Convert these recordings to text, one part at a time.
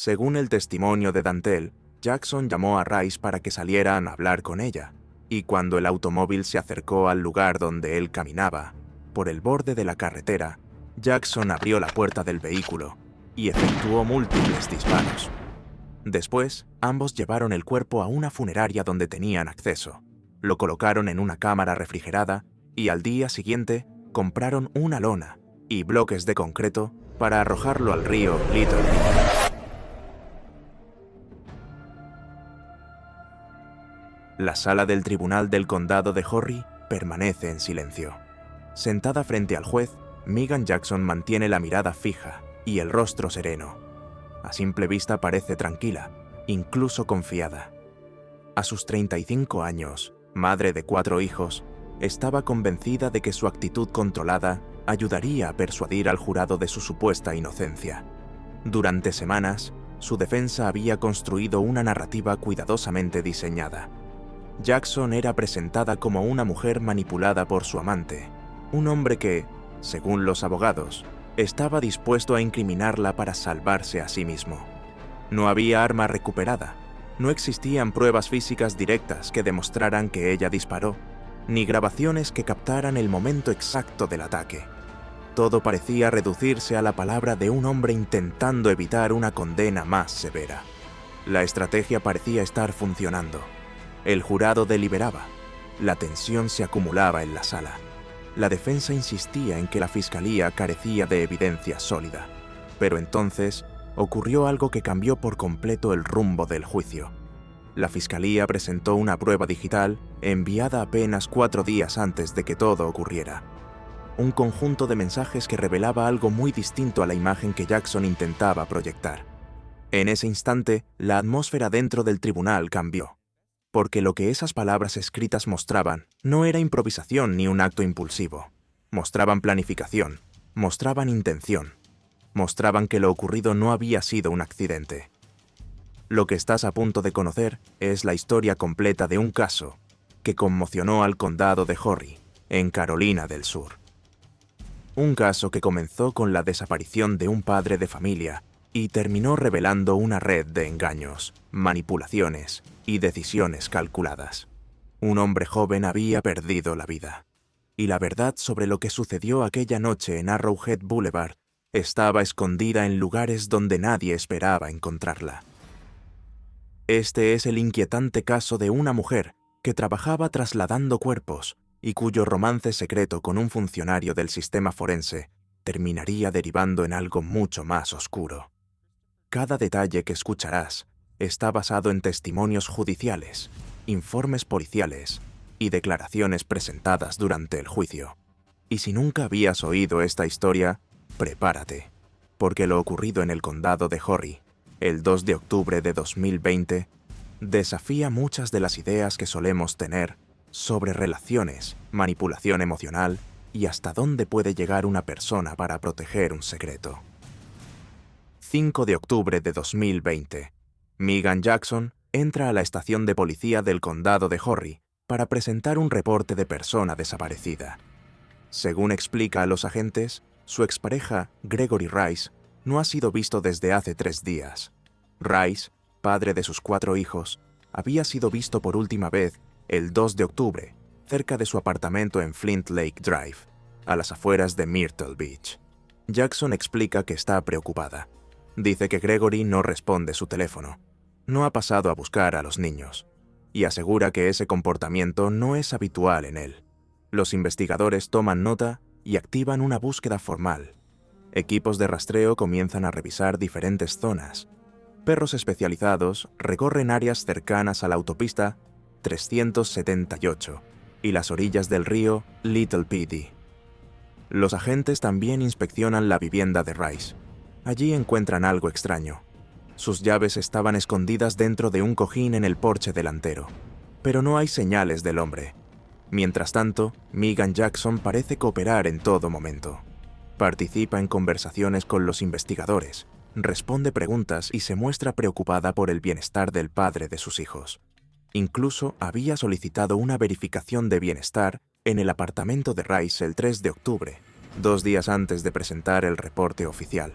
Según el testimonio de Dantel, Jackson llamó a Rice para que salieran a hablar con ella, y cuando el automóvil se acercó al lugar donde él caminaba, por el borde de la carretera, Jackson abrió la puerta del vehículo y efectuó múltiples disparos. Después, ambos llevaron el cuerpo a una funeraria donde tenían acceso, lo colocaron en una cámara refrigerada y al día siguiente compraron una lona y bloques de concreto para arrojarlo al río Little Beaver. La sala del Tribunal del Condado de Horry permanece en silencio. Sentada frente al juez, Megan Jackson mantiene la mirada fija y el rostro sereno. A simple vista parece tranquila, incluso confiada. A sus 35 años, madre de 4 hijos, estaba convencida de que su actitud controlada ayudaría a persuadir al jurado de su supuesta inocencia. Durante semanas, su defensa había construido una narrativa cuidadosamente diseñada. Jackson era presentada como una mujer manipulada por su amante, un hombre que, según los abogados, estaba dispuesto a incriminarla para salvarse a sí mismo. No había arma recuperada, no existían pruebas físicas directas que demostraran que ella disparó, ni grabaciones que captaran el momento exacto del ataque. Todo parecía reducirse a la palabra de un hombre intentando evitar una condena más severa. La estrategia parecía estar funcionando. El jurado deliberaba. La tensión se acumulaba en la sala. La defensa insistía en que la fiscalía carecía de evidencia sólida. Pero entonces ocurrió algo que cambió por completo el rumbo del juicio. La fiscalía presentó una prueba digital enviada apenas 4 días antes de que todo ocurriera. Un conjunto de mensajes que revelaba algo muy distinto a la imagen que Jackson intentaba proyectar. En ese instante, la atmósfera dentro del tribunal cambió. Porque lo que esas palabras escritas mostraban no era improvisación ni un acto impulsivo. Mostraban planificación, mostraban intención, mostraban que lo ocurrido no había sido un accidente. Lo que estás a punto de conocer es la historia completa de un caso que conmocionó al condado de Horry, en Carolina del Sur. Un caso que comenzó con la desaparición de un padre de familia y terminó revelando una red de engaños, manipulaciones y decisiones calculadas. Un hombre joven había perdido la vida, y la verdad sobre lo que sucedió aquella noche en Arrowhead Boulevard estaba escondida en lugares donde nadie esperaba encontrarla. Este es el inquietante caso de una mujer que trabajaba trasladando cuerpos y cuyo romance secreto con un funcionario del sistema forense terminaría derivando en algo mucho más oscuro. Cada detalle que escucharás está basado en testimonios judiciales, informes policiales y declaraciones presentadas durante el juicio. Y si nunca habías oído esta historia, prepárate, porque lo ocurrido en el condado de Horry, el 2 de octubre de 2020, desafía muchas de las ideas que solemos tener sobre relaciones, manipulación emocional y hasta dónde puede llegar una persona para proteger un secreto. 5 de octubre de 2020. Megan Jackson entra a la estación de policía del condado de Horry para presentar un reporte de persona desaparecida. Según explica a los agentes, su expareja, Gregory Rice, no ha sido visto desde hace 3 días. Rice, padre de sus 4 hijos, había sido visto por última vez el 2 de octubre, cerca de su apartamento en Flint Lake Drive, a las afueras de Myrtle Beach. Jackson explica que está preocupada. Dice que Gregory no responde su teléfono, no ha pasado a buscar a los niños, y asegura que ese comportamiento no es habitual en él. Los investigadores toman nota y activan una búsqueda formal. Equipos de rastreo comienzan a revisar diferentes zonas. Perros especializados recorren áreas cercanas a la autopista 378 y las orillas del río Little Pedy. Los agentes también inspeccionan la vivienda de Rice. Allí encuentran algo extraño. Sus llaves estaban escondidas dentro de un cojín en el porche delantero, pero no hay señales del hombre. Mientras tanto, Megan Jackson parece cooperar en todo momento. Participa en conversaciones con los investigadores, responde preguntas y se muestra preocupada por el bienestar del padre de sus hijos. Incluso había solicitado una verificación de bienestar en el apartamento de Rice el 3 de octubre, 2 días antes de presentar el reporte oficial.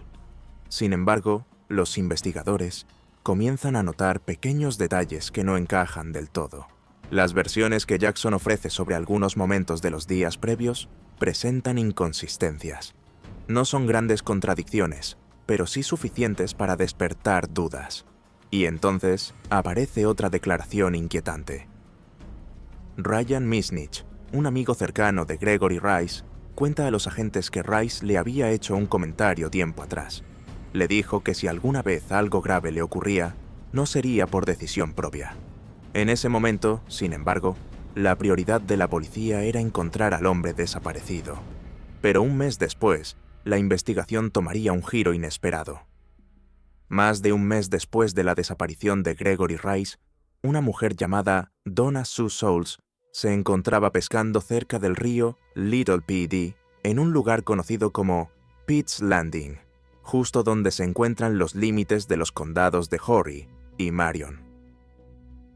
Sin embargo, los investigadores comienzan a notar pequeños detalles que no encajan del todo. Las versiones que Jackson ofrece sobre algunos momentos de los días previos presentan inconsistencias. No son grandes contradicciones, pero sí suficientes para despertar dudas. Y entonces aparece otra declaración inquietante. Ryan Misnich, un amigo cercano de Gregory Rice, cuenta a los agentes que Rice le había hecho un comentario tiempo atrás. Le dijo que si alguna vez algo grave le ocurría, no sería por decisión propia. En ese momento, sin embargo, la prioridad de la policía era encontrar al hombre desaparecido. Pero un mes después, la investigación tomaría un giro inesperado. Más de un mes después de la desaparición de Gregory Rice, una mujer llamada Donna Sue Souls se encontraba pescando cerca del río Little Pd en un lugar conocido como Pitt's Landing, justo donde se encuentran los límites de los condados de Horry y Marion.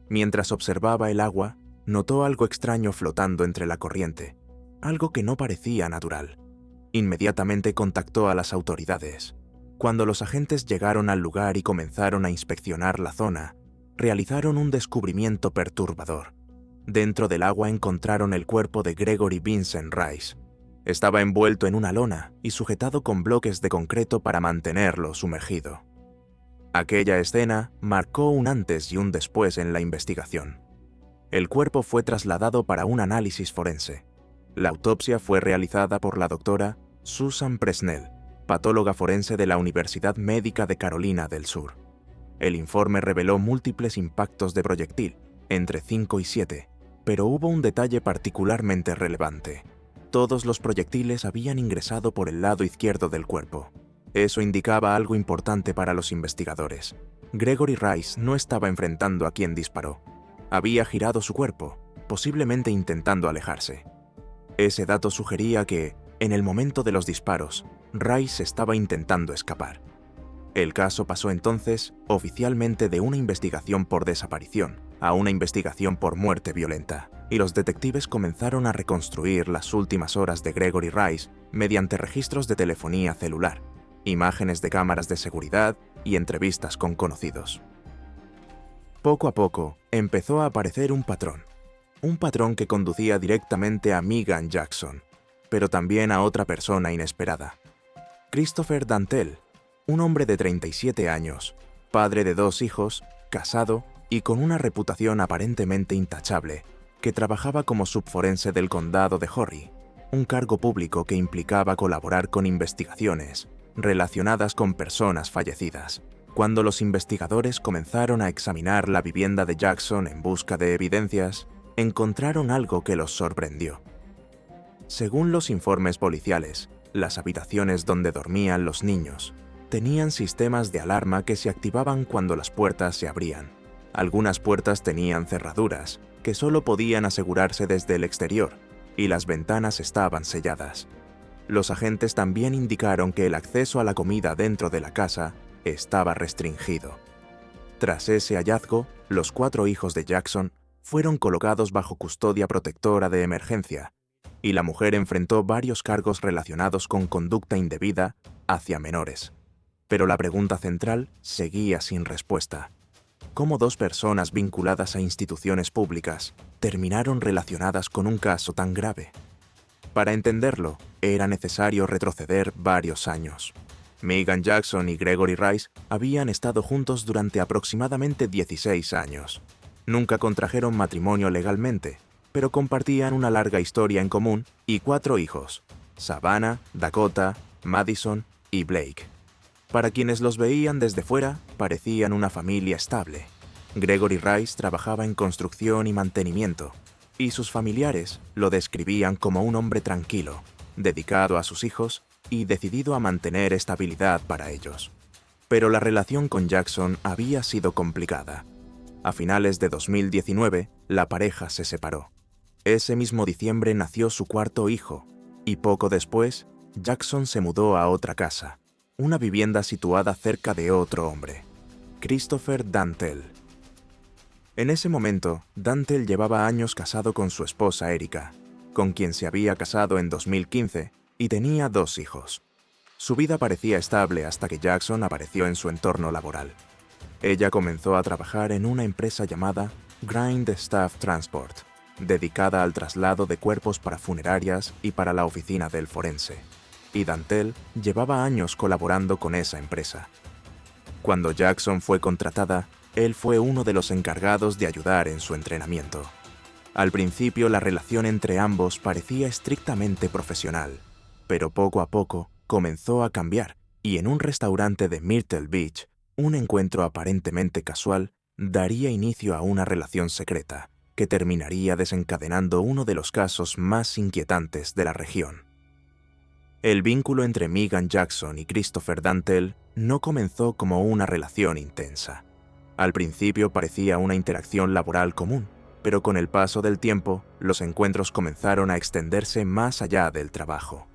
Mientras observaba el agua, notó algo extraño flotando entre la corriente, algo que no parecía natural. Inmediatamente contactó a las autoridades. Cuando los agentes llegaron al lugar y comenzaron a inspeccionar la zona, realizaron un descubrimiento perturbador. Dentro del agua encontraron el cuerpo de Gregory Vincent Rice. Estaba envuelto en una lona y sujetado con bloques de concreto para mantenerlo sumergido. Aquella escena marcó un antes y un después en la investigación. El cuerpo fue trasladado para un análisis forense. La autopsia fue realizada por la doctora Susan Presnell, patóloga forense de la Universidad Médica de Carolina del Sur. El informe reveló múltiples impactos de proyectil, entre 5 y 7, pero hubo un detalle particularmente relevante. Todos los proyectiles habían ingresado por el lado izquierdo del cuerpo. Eso indicaba algo importante para los investigadores. Gregory Rice no estaba enfrentando a quien disparó. Había girado su cuerpo, posiblemente intentando alejarse. Ese dato sugería que, en el momento de los disparos, Rice estaba intentando escapar. El caso pasó entonces, oficialmente, de una investigación por desaparición a una investigación por muerte violenta, y los detectives comenzaron a reconstruir las últimas horas de Gregory Rice mediante registros de telefonía celular, imágenes de cámaras de seguridad y entrevistas con conocidos. Poco a poco empezó a aparecer un patrón que conducía directamente a Megan Jackson, pero también a otra persona inesperada. Christopher Dantel, un hombre de 37 años, padre de 2 hijos, casado y con una reputación aparentemente intachable, que trabajaba como subforense del condado de Horry, un cargo público que implicaba colaborar con investigaciones relacionadas con personas fallecidas. Cuando los investigadores comenzaron a examinar la vivienda de Jackson en busca de evidencias, encontraron algo que los sorprendió. Según los informes policiales, las habitaciones donde dormían los niños tenían sistemas de alarma que se activaban cuando las puertas se abrían. Algunas puertas tenían cerraduras, que solo podían asegurarse desde el exterior, y las ventanas estaban selladas. Los agentes también indicaron que el acceso a la comida dentro de la casa estaba restringido. Tras ese hallazgo, los 4 hijos de Jackson fueron colocados bajo custodia protectora de emergencia, y la mujer enfrentó varios cargos relacionados con conducta indebida hacia menores. Pero la pregunta central seguía sin respuesta. ¿Cómo 2 personas vinculadas a instituciones públicas terminaron relacionadas con un caso tan grave? Para entenderlo, era necesario retroceder varios años. Megan Jackson y Gregory Rice habían estado juntos durante aproximadamente 16 años. Nunca contrajeron matrimonio legalmente, pero compartían una larga historia en común y 4 hijos: Savannah, Dakota, Madison y Blake. Para quienes los veían desde fuera, parecían una familia estable. Gregory Rice trabajaba en construcción y mantenimiento, y sus familiares lo describían como un hombre tranquilo, dedicado a sus hijos y decidido a mantener estabilidad para ellos. Pero la relación con Jackson había sido complicada. A finales de 2019, la pareja se separó. Ese mismo diciembre nació su 4.º hijo, y poco después, Jackson se mudó a otra casa, una vivienda situada cerca de otro hombre, Christopher Dantel. En ese momento, Dantel llevaba años casado con su esposa Erika, con quien se había casado en 2015 y tenía 2 hijos. Su vida parecía estable hasta que Jackson apareció en su entorno laboral. Ella comenzó a trabajar en una empresa llamada Grind Staff Transport, dedicada al traslado de cuerpos para funerarias y para la oficina del forense. Y Dantel llevaba años colaborando con esa empresa. Cuando Jackson fue contratada, él fue uno de los encargados de ayudar en su entrenamiento. Al principio la relación entre ambos parecía estrictamente profesional, pero poco a poco comenzó a cambiar y en un restaurante de Myrtle Beach, un encuentro aparentemente casual daría inicio a una relación secreta que terminaría desencadenando uno de los casos más inquietantes de la región. El vínculo entre Megan Jackson y Christopher Dantel no comenzó como una relación intensa. Al principio parecía una interacción laboral común, pero con el paso del tiempo, los encuentros comenzaron a extenderse más allá del trabajo.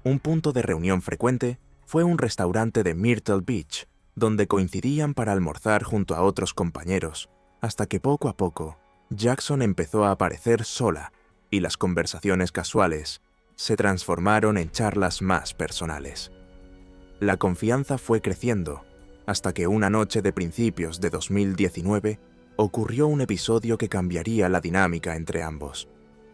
Un punto de reunión frecuente fue un restaurante de Myrtle Beach, donde coincidían para almorzar junto a otros compañeros, hasta que poco a poco, Jackson empezó a aparecer sola y las conversaciones casuales se transformaron en charlas más personales. La confianza fue creciendo, hasta que una noche de principios de 2019 ocurrió un episodio que cambiaría la dinámica entre ambos.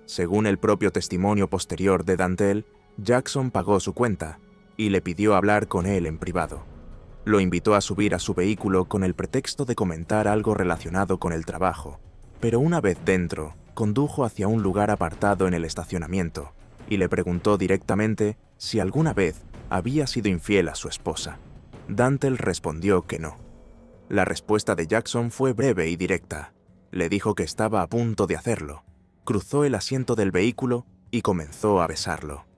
Según el propio testimonio posterior de Dantel, Jackson pagó su cuenta y le pidió hablar con él en privado. Lo invitó a subir a su vehículo con el pretexto de comentar algo relacionado con el trabajo, pero una vez dentro, condujo hacia un lugar apartado en el estacionamiento y le preguntó directamente si alguna vez había sido infiel a su esposa. Dantel respondió que no. La respuesta de Jackson fue breve y directa. Le dijo que estaba a punto de hacerlo. Cruzó el asiento del vehículo y comenzó a besarlo.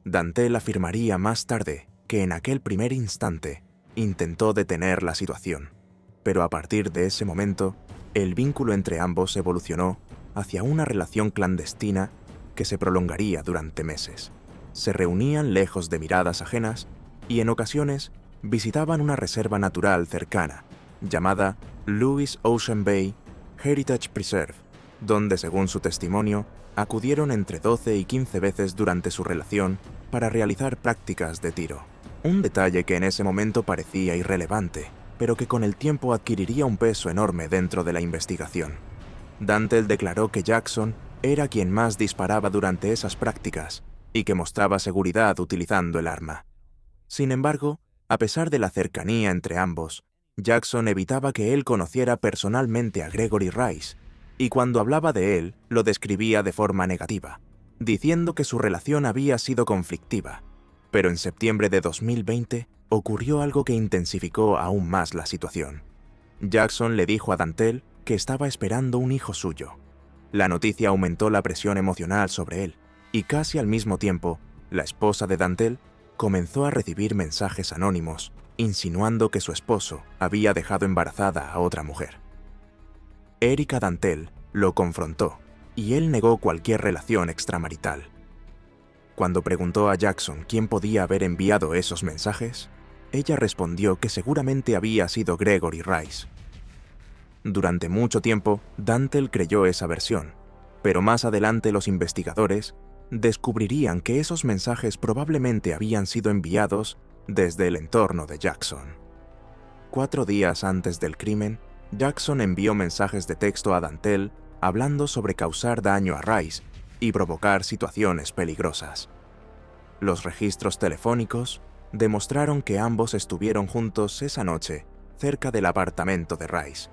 Dantel afirmaría más tarde que en aquel primer instante intentó detener la situación, pero a partir de ese momento, el vínculo entre ambos evolucionó hacia una relación clandestina que se prolongaría durante meses. Se reunían lejos de miradas ajenas y en ocasiones visitaban una reserva natural cercana, llamada Lewis Ocean Bay Heritage Preserve, donde, según su testimonio, acudieron entre 12 y 15 veces durante su relación para realizar prácticas de tiro. Un detalle que en ese momento parecía irrelevante, pero que con el tiempo adquiriría un peso enorme dentro de la investigación. Dantel declaró que Jackson era quien más disparaba durante esas prácticas y que mostraba seguridad utilizando el arma. Sin embargo, a pesar de la cercanía entre ambos, Jackson evitaba que él conociera personalmente a Gregory Rice, y cuando hablaba de él, lo describía de forma negativa, diciendo que su relación había sido conflictiva. Pero en septiembre de 2020 ocurrió algo que intensificó aún más la situación. Jackson le dijo a Dantel que estaba esperando un hijo suyo. La noticia aumentó la presión emocional sobre él, y casi al mismo tiempo, la esposa de Dantel comenzó a recibir mensajes anónimos insinuando que su esposo había dejado embarazada a otra mujer. Erika Dantel lo confrontó y él negó cualquier relación extramarital. Cuando preguntó a Jackson quién podía haber enviado esos mensajes, ella respondió que seguramente había sido Gregory Rice. Durante mucho tiempo, Dantel creyó esa versión, pero más adelante los investigadores descubrirían que esos mensajes probablemente habían sido enviados desde el entorno de Jackson. 4 días antes del crimen, Jackson envió mensajes de texto a Dantel hablando sobre causar daño a Rice y provocar situaciones peligrosas. Los registros telefónicos demostraron que ambos estuvieron juntos esa noche cerca del apartamento de Rice.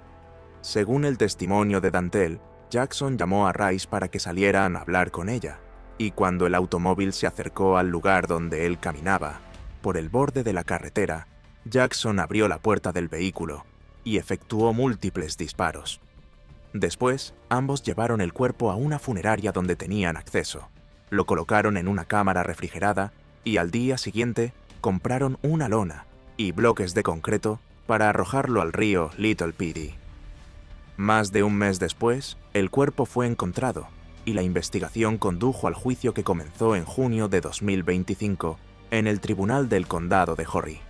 Según el testimonio de Dantel, Jackson llamó a Rice para que salieran a hablar con ella, y cuando el automóvil se acercó al lugar donde él caminaba, por el borde de la carretera, Jackson abrió la puerta del vehículo y efectuó múltiples disparos. Después, ambos llevaron el cuerpo a una funeraria donde tenían acceso, lo colocaron en una cámara refrigerada y al día siguiente compraron una lona y bloques de concreto para arrojarlo al río Little Pity. Más de un mes después, el cuerpo fue encontrado y la investigación condujo al juicio que comenzó en junio de 2025 en el Tribunal del Condado de Horry.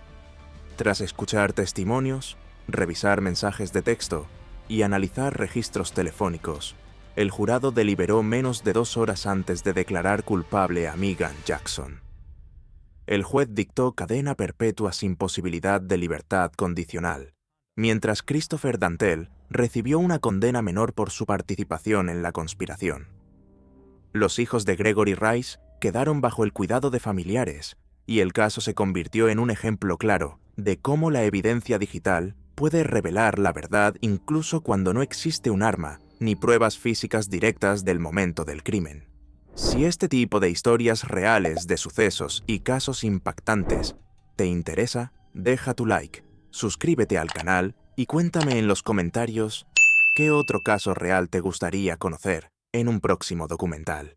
Tras escuchar testimonios, revisar mensajes de texto y analizar registros telefónicos, el jurado deliberó menos de 2 horas antes de declarar culpable a Megan Jackson. El juez dictó cadena perpetua sin posibilidad de libertad condicional, mientras Christopher Dantel recibió una condena menor por su participación en la conspiración. Los hijos de Gregory Rice quedaron bajo el cuidado de familiares, y el caso se convirtió en un ejemplo claro de cómo la evidencia digital puede revelar la verdad incluso cuando no existe un arma ni pruebas físicas directas del momento del crimen. Si este tipo de historias reales de sucesos y casos impactantes te interesa, deja tu like, suscríbete al canal y cuéntame en los comentarios qué otro caso real te gustaría conocer en un próximo documental.